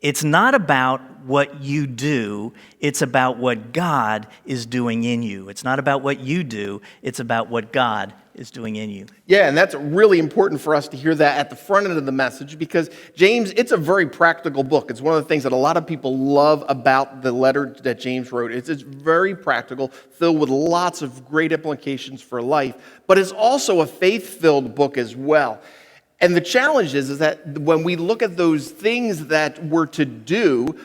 It's not about what you do, it's about what God is doing in you. It's not about what you do, it's about what God is doing in you. Yeah, and that's really important for us to hear that at the front end of the message, because James, it's a very practical book. It's one of the things that a lot of people love about the letter that James wrote. It's very practical, filled with lots of great implications for life, but it's also a faith-filled book as well. And the challenge is that when we look at those things that we're to do,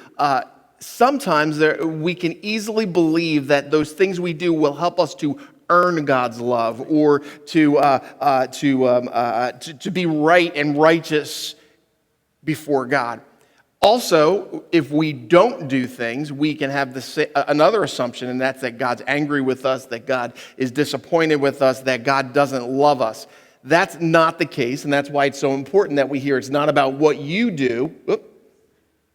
sometimes we can easily believe that those things we do will help us to earn God's love, or to be right and righteous before God. Also, if we don't do things, we can have another assumption, and that's that God's angry with us, that God is disappointed with us, that God doesn't love us. That's not the case, and that's why it's so important that we hear it's not about what you do.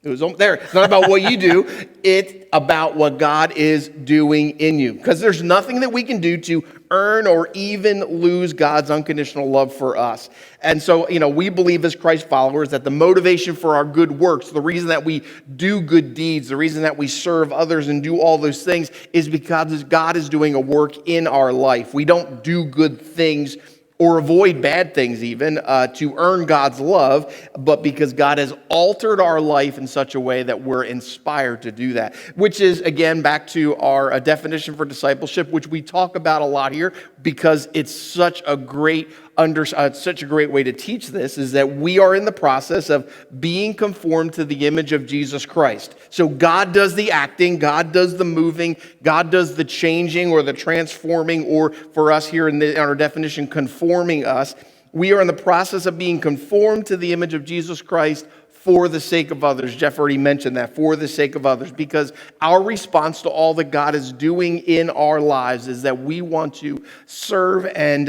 It's not about what you do. It's about what God is doing in you. Because there's nothing that we can do to earn or even lose God's unconditional love for us. And so, we believe as Christ followers that the motivation for our good works, the reason that we do good deeds, the reason that we serve others and do all those things is because God is doing a work in our life. We don't do good things or avoid bad things even, to earn God's love, but because God has altered our life in such a way that we're inspired to do that. Which is, again, back to our definition for discipleship, which we talk about a lot here, because it's such a great way to teach this, is that we are in the process of being conformed to the image of Jesus Christ. So God does the acting, God does the moving, God does the changing or the transforming, or for us here in our definition, conforming us. We are in the process of being conformed to the image of Jesus Christ for the sake of others. Jeff already mentioned that, for the sake of others, because our response to all that God is doing in our lives is that we want to serve and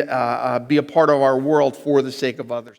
be a part of our world for the sake of others.